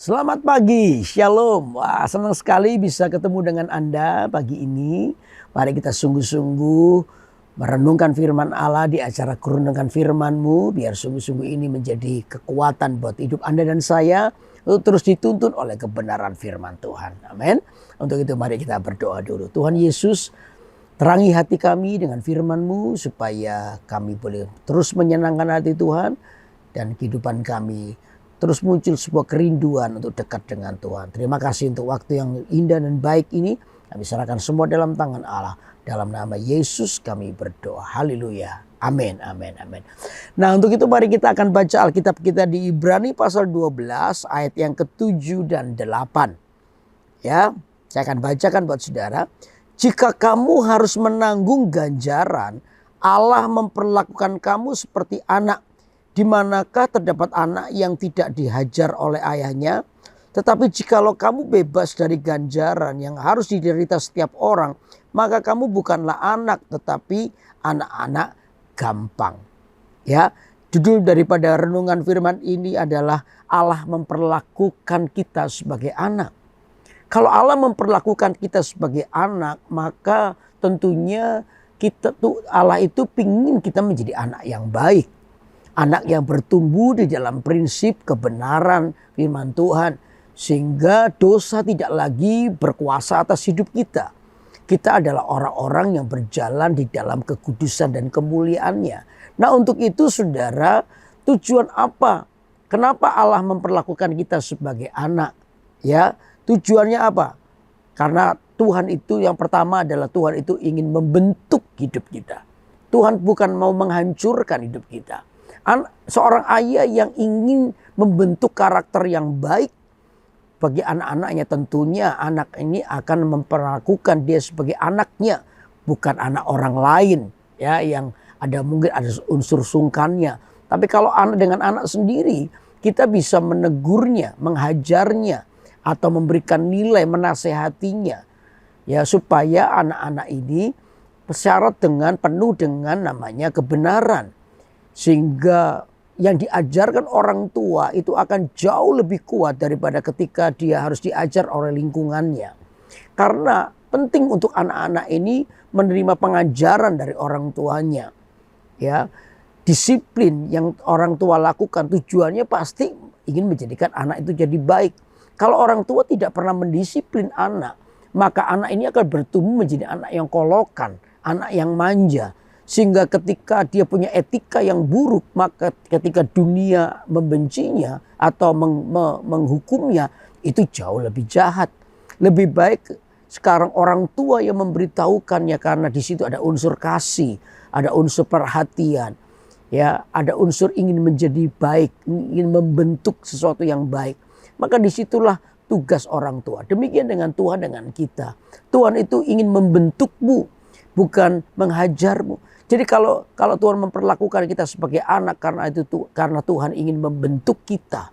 Selamat pagi, Shalom. Wah, senang sekali bisa ketemu dengan Anda pagi ini. Mari kita sungguh-sungguh merenungkan firman Allah di acara Kurungan Firman-Mu. Biar sungguh-sungguh ini menjadi kekuatan buat hidup Anda dan saya untuk terus dituntun oleh kebenaran firman Tuhan. Amin. Untuk itu mari kita berdoa dulu. Tuhan Yesus, terangi hati kami dengan firman-Mu supaya kami boleh terus menyenangkan hati Tuhan dan kehidupan kami terus muncul sebuah kerinduan untuk dekat dengan Tuhan. Terima kasih untuk waktu yang indah dan baik ini. Kami serahkan semua dalam tangan Allah. Dalam nama Yesus kami berdoa. Haleluya. Amin, amin, amin. Nah, untuk itu mari kita akan baca Alkitab kita di Ibrani pasal 12 ayat yang ke-7 dan 8. Ya, saya akan bacakan buat saudara. Jika kamu harus menanggung ganjaran, Allah memperlakukan kamu seperti anak. Di manakah terdapat anak yang tidak dihajar oleh ayahnya? Tetapi jikalau kamu bebas dari ganjaran yang harus diderita setiap orang, maka kamu bukanlah anak tetapi anak-anak gampang. Ya, judul daripada renungan firman ini adalah Allah memperlakukan kita sebagai anak. Kalau Allah memperlakukan kita sebagai anak, maka tentunya Allah itu ingin kita menjadi anak yang baik. Anak yang bertumbuh di dalam prinsip kebenaran firman Tuhan. Sehingga dosa tidak lagi berkuasa atas hidup kita. Kita adalah orang-orang yang berjalan di dalam kekudusan dan kemuliaannya. Nah, untuk itu saudara, tujuan apa? Kenapa Allah memperlakukan kita sebagai anak? Ya, tujuannya apa? Karena Tuhan itu yang pertama adalah Tuhan itu ingin membentuk hidup kita. Tuhan bukan mau menghancurkan hidup kita. Seorang ayah yang ingin membentuk karakter yang baik bagi anak-anaknya, tentunya anak ini akan memperlakukan dia sebagai anaknya, bukan anak orang lain ya, yang mungkin ada unsur sungkannya. Tapi kalau anak dengan anak sendiri, kita bisa menegurnya, menghajarnya, atau memberikan nilai, menasehatinya ya, supaya anak-anak ini syarat dengan penuh dengan namanya kebenaran. Sehingga yang diajarkan orang tua itu akan jauh lebih kuat daripada ketika dia harus diajar oleh lingkungannya. Karena penting untuk anak-anak ini menerima pengajaran dari orang tuanya. Ya, disiplin yang orang tua lakukan tujuannya pasti ingin menjadikan anak itu jadi baik. Kalau orang tua tidak pernah mendisiplin anak, maka anak ini akan bertumbuh menjadi anak yang kolokan, anak yang manja. Sehingga ketika dia punya etika yang buruk, maka ketika dunia membencinya atau menghukumnya, itu jauh lebih jahat. Lebih baik sekarang orang tua yang memberitahukannya, karena di situ ada unsur kasih, ada unsur perhatian, ya, ada unsur ingin menjadi baik, ingin membentuk sesuatu yang baik. Maka disitulah tugas orang tua. Demikian dengan Tuhan dengan kita. Tuhan itu ingin membentukmu, bukan menghajarmu. Jadi kalau Tuhan memperlakukan kita sebagai anak, karena Tuhan ingin membentuk kita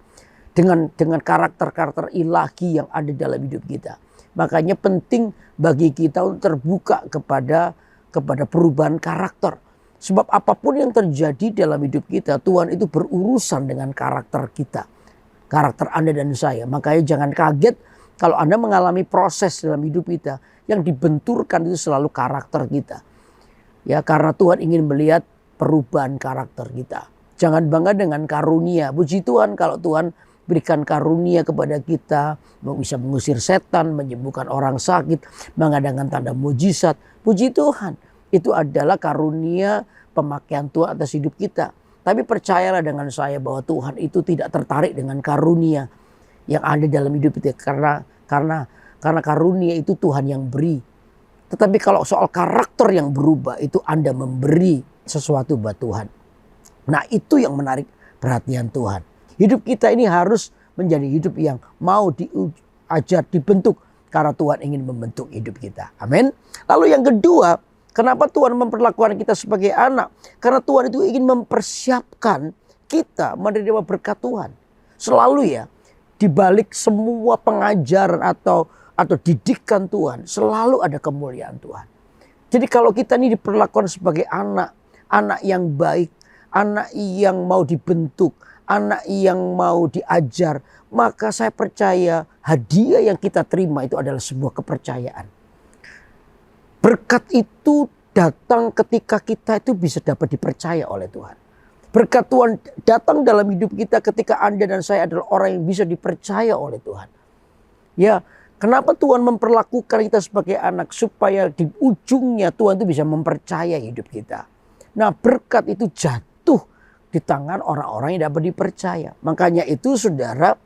dengan karakter-karakter ilahi yang ada dalam hidup kita. Makanya penting bagi kita untuk terbuka kepada perubahan karakter. Sebab apapun yang terjadi dalam hidup kita, Tuhan itu berurusan dengan karakter kita. Karakter Anda dan saya. Makanya jangan kaget kalau Anda mengalami proses dalam hidup kita yang dibenturkan itu selalu karakter kita. Ya, karena Tuhan ingin melihat perubahan karakter kita. Jangan bangga dengan karunia. Puji Tuhan kalau Tuhan berikan karunia kepada kita, bisa mengusir setan, menyembuhkan orang sakit, mengadakan tanda mujizat. Puji Tuhan, itu adalah karunia pemakaian Tuhan atas hidup kita. Tapi percayalah dengan saya bahwa Tuhan itu tidak tertarik dengan karunia yang ada dalam hidup kita, karena karunia itu Tuhan yang beri. Tetapi kalau soal karakter yang berubah, itu Anda memberi sesuatu buat Tuhan. Nah, itu yang menarik perhatian Tuhan. Hidup kita ini harus menjadi hidup yang mau diajar, dibentuk. Karena Tuhan ingin membentuk hidup kita. Amin. Lalu yang kedua, kenapa Tuhan memperlakukan kita sebagai anak? Karena Tuhan itu ingin mempersiapkan kita menerima berkat Tuhan. Selalu ya, di balik semua pengajaran atau didikan Tuhan, selalu ada kemuliaan Tuhan. Jadi kalau kita ini diperlakukan sebagai anak yang baik, anak yang mau dibentuk, anak yang mau diajar, maka saya percaya hadiah yang kita terima itu adalah sebuah kepercayaan. Berkat itu datang ketika kita itu bisa dapat dipercaya oleh Tuhan. Berkat Tuhan datang dalam hidup kita ketika Anda dan saya adalah orang yang bisa dipercaya oleh Tuhan. Ya, kenapa Tuhan memperlakukan kita sebagai anak? Supaya di ujungnya Tuhan itu bisa mempercayai hidup kita. Nah, berkat itu jatuh di tangan orang-orang yang dapat dipercaya. Makanya itu saudara,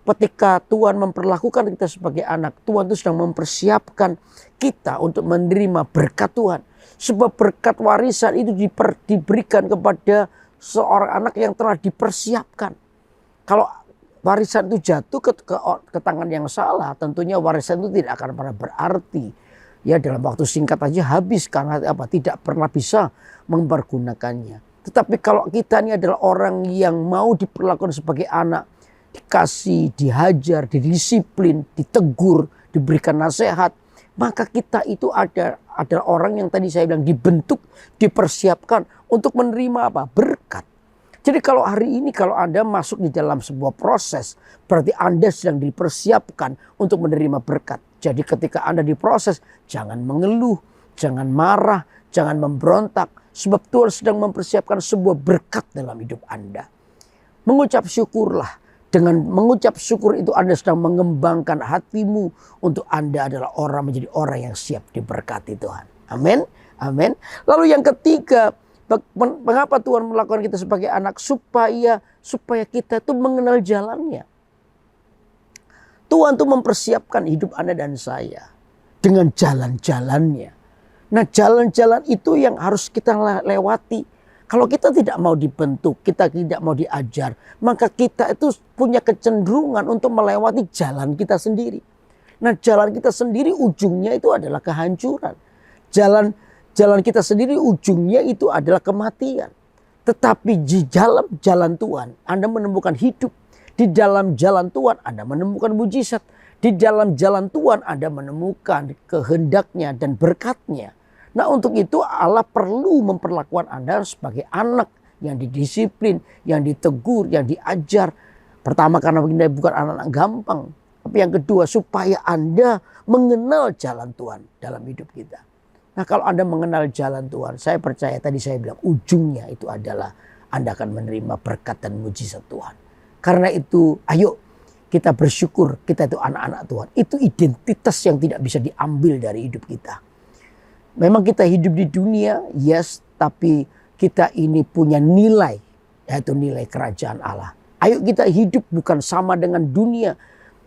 ketika Tuhan memperlakukan kita sebagai anak, Tuhan itu sedang mempersiapkan kita untuk menerima berkat Tuhan. Sebab berkat warisan itu diberikan kepada seorang anak yang telah dipersiapkan. Kalau warisan itu jatuh ke tangan yang salah, tentunya warisan itu tidak akan pernah berarti. Ya, dalam waktu singkat aja habis karena apa? Tidak pernah bisa mempergunakannya. Tetapi kalau kita ini adalah orang yang mau diperlakukan sebagai anak, dikasih, dihajar, didisiplin, ditegur, diberikan nasihat, maka kita itu adalah orang yang tadi saya bilang dibentuk, dipersiapkan untuk menerima apa? Berkat. Jadi kalau hari ini kalau Anda masuk di dalam sebuah proses, berarti Anda sedang dipersiapkan untuk menerima berkat. Jadi ketika Anda diproses, jangan mengeluh, jangan marah, jangan memberontak. Sebab Tuhan sedang mempersiapkan sebuah berkat dalam hidup Anda. Mengucap syukurlah. Dengan mengucap syukur itu Anda sedang mengembangkan hatimu untuk Anda adalah menjadi orang yang siap diberkati Tuhan. Amin. Amin. Lalu yang ketiga, mengapa Tuhan melakukan kita sebagai anak? Supaya kita itu mengenal jalannya. Tuhan tuh mempersiapkan hidup Anda dan saya dengan jalan-jalannya. Nah, jalan-jalan itu yang harus kita lewati. Kalau kita tidak mau dibentuk, kita tidak mau diajar, maka kita itu punya kecenderungan untuk melewati jalan kita sendiri. Nah, jalan kita sendiri ujungnya itu adalah kehancuran. Jalan kita sendiri ujungnya itu adalah kematian. Tetapi di dalam jalan Tuhan Anda menemukan hidup. Di dalam jalan Tuhan Anda menemukan mujizat. Di dalam jalan Tuhan Anda menemukan kehendaknya dan berkatnya. Nah, untuk itu Allah perlu memperlakukan Anda sebagai anak yang didisiplin, yang ditegur, yang diajar. Pertama karena Anda bukan anak-anak gampang. Tapi yang kedua supaya Anda mengenal jalan Tuhan dalam hidup kita. Nah, kalau Anda mengenal jalan Tuhan, saya percaya tadi saya bilang ujungnya itu adalah Anda akan menerima berkat dan mujizat Tuhan. Karena itu ayo kita bersyukur kita itu anak-anak Tuhan. Itu identitas yang tidak bisa diambil dari hidup kita. Memang kita hidup di dunia, yes, tapi kita ini punya nilai, yaitu nilai kerajaan Allah. Ayo kita hidup bukan sama dengan dunia,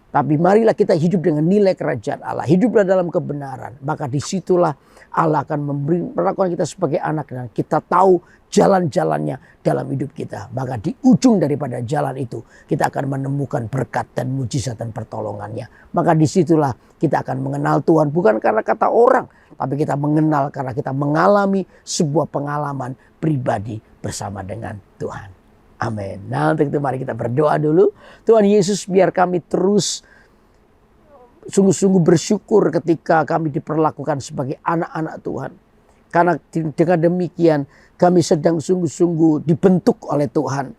tapi marilah kita hidup dengan nilai kerajaan Allah. Hiduplah dalam kebenaran, maka disitulah Allah akan memperlakukan kita sebagai anak dan kita tahu jalan-jalannya dalam hidup kita. Maka di ujung daripada jalan itu kita akan menemukan berkat dan mujizat dan pertolongannya. Maka disitulah kita akan mengenal Tuhan bukan karena kata orang, tapi kita mengenal karena kita mengalami sebuah pengalaman pribadi bersama dengan Tuhan. Amin. Nah, untuk itu mari kita berdoa dulu. Tuhan Yesus, biar kami terus sungguh-sungguh bersyukur ketika kami diperlakukan sebagai anak-anak Tuhan. Karena dengan demikian kami sedang sungguh-sungguh dibentuk oleh Tuhan.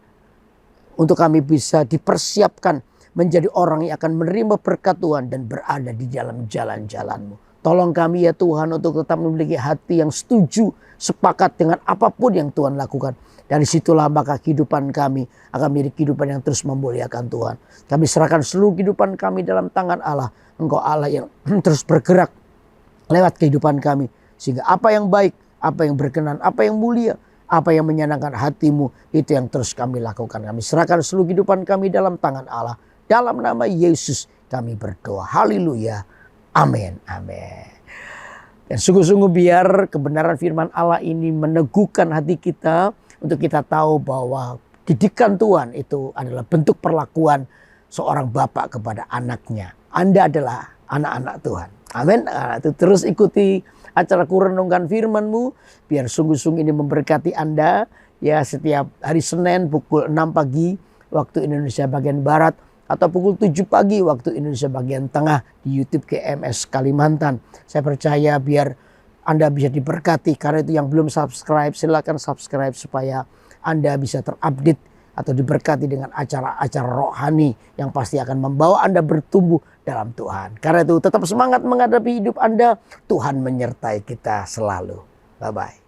Untuk kami bisa dipersiapkan menjadi orang yang akan menerima berkat Tuhan dan berada di dalam jalan-jalan-Mu. Tolong kami ya Tuhan untuk tetap memiliki hati yang setuju, sepakat dengan apapun yang Tuhan lakukan. Dari situlah maka kehidupan kami akan menjadi kehidupan yang terus memuliakan Tuhan. Kami serahkan seluruh kehidupan kami dalam tangan Allah. Engkau Allah yang terus bergerak lewat kehidupan kami. Sehingga apa yang baik, apa yang berkenan, apa yang mulia, apa yang menyenangkan hatimu, itu yang terus kami lakukan. Kami serahkan seluruh kehidupan kami dalam tangan Allah. Dalam nama Yesus kami berdoa. Haleluya. Amin. Amin. Dan sungguh-sungguh biar kebenaran firman Allah ini meneguhkan hati kita. Untuk kita tahu bahwa didikan Tuhan itu adalah bentuk perlakuan seorang bapak kepada anaknya. Anda adalah anak-anak Tuhan. Amin. Itu terus ikuti acara Kurenungkan Firman-Mu. Biar sungguh-sungguh ini memberkati Anda. Ya, setiap hari Senin pukul 6 pagi waktu Indonesia bagian Barat. Atau pukul 7 pagi waktu Indonesia bagian Tengah di YouTube GMS Kalimantan. Saya percaya biar Anda bisa diberkati. Karena itu yang belum subscribe, silakan subscribe supaya Anda bisa terupdate atau diberkati dengan acara-acara rohani yang pasti akan membawa Anda bertumbuh dalam Tuhan. Karena itu tetap semangat menghadapi hidup Anda. Tuhan menyertai kita selalu. Bye-bye.